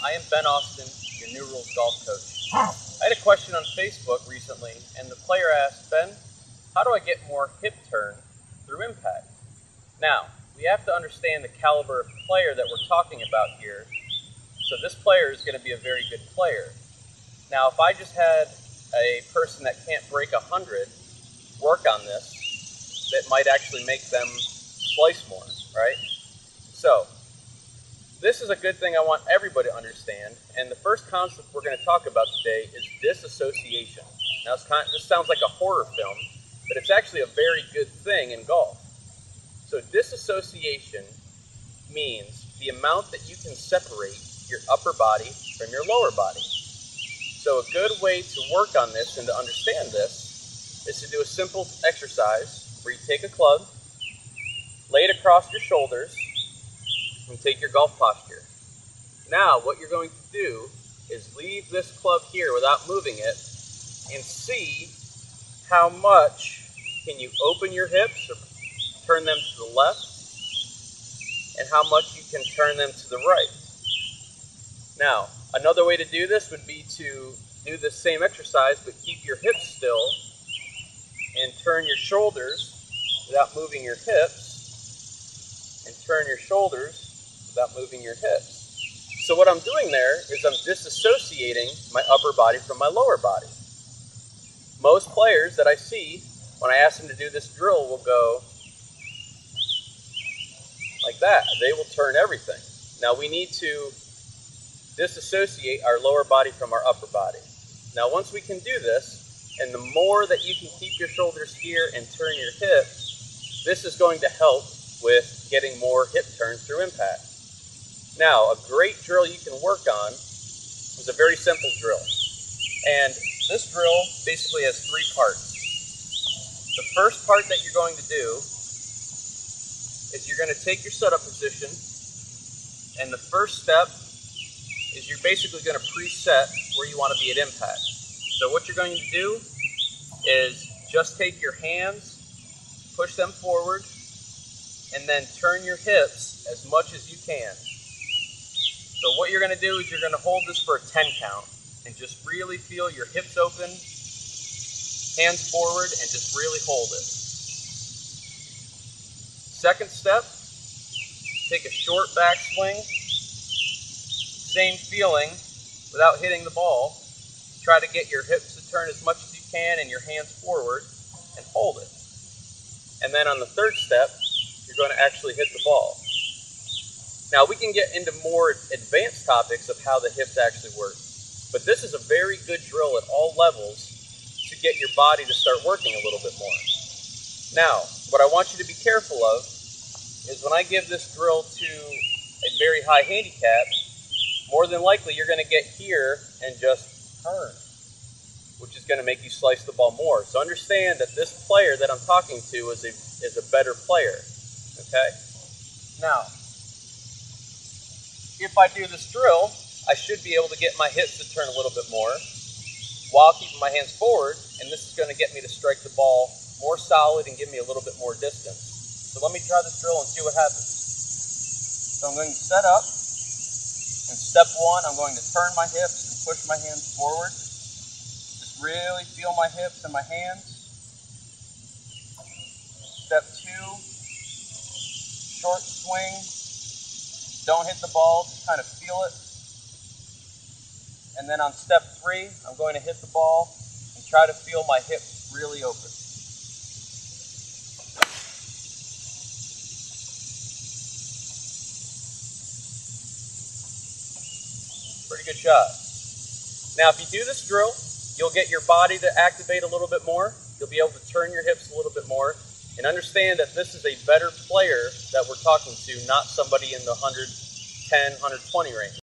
I am Ben Austin, your New Rules golf coach. I had a question on Facebook recently, and the player asked, Ben, how do I get more hip turn through impact? Now, we have to understand the caliber of player that we're talking about here. So this player is going to be a very good player. Now, if I just had a person that can't break 100 work on this, that might actually make them slice more, right? So, this is a good thing I want everybody to understand, and the first concept we're going to talk about today is disassociation. Now, this sounds like a horror film, but it's actually a very good thing in golf. So disassociation means the amount that you can separate your upper body from your lower body. So a good way to work on this and to understand this is to do a simple exercise where you take a club, lay it across your shoulders, and take your golf posture. Now what you're going to do is leave this club here without moving it and see how much can you open your hips or turn them to the left and how much you can turn them to the right. Now another way to do this would be to do this same exercise but keep your hips still and turn your shoulders without moving your hips and turn your shoulders without moving your hips. So what I'm doing there is I'm disassociating my upper body from my lower body. Most players that I see, when I ask them to do this drill, will go like that. They will turn everything. Now we need to disassociate our lower body from our upper body. Now once we can do this, and the more that you can keep your shoulders here and turn your hips, this is going to help with getting more hip turn through impact. Now, a great drill you can work on is a very simple drill. And this drill basically has three parts. The first part that you're going to do is you're going to take your setup position, and the first step is you're basically going to preset where you want to be at impact. So what you're going to do is just take your hands, push them forward, and then turn your hips as much as you can. So what you're going to do is you're going to hold this for a 10 count and just really feel your hips open, hands forward, and just really hold it. Second step, take a short backswing, same feeling without hitting the ball. Try to get your hips to turn as much as you can and your hands forward and hold it. And then on the third step, you're going to actually hit the ball. Now we can get into more advanced topics of how the hips actually work, but this is a very good drill at all levels to get your body to start working a little bit more. Now, what I want you to be careful of is when I give this drill to a very high handicap, more than likely you're going to get here and just turn, which is going to make you slice the ball more. So understand that this player that I'm talking to is a better player, okay? Now, if I do this drill, I should be able to get my hips to turn a little bit more while keeping my hands forward, and this is going to get me to strike the ball more solid and give me a little bit more distance. So let me try this drill and see what happens. So I'm going to set up, and step one, I'm going to turn my hips and push my hands forward. Just really feel my hips and my hands. Step two, short swing. Don't hit the ball, just kind of feel it. And then on step three, I'm going to hit the ball and try to feel my hips really open. Pretty good shot. Now if you do this drill, you'll get your body to activate a little bit more. You'll be able to turn your hips a little bit more. And understand that this is a better player that we're talking to, not somebody in the 110, 120 range.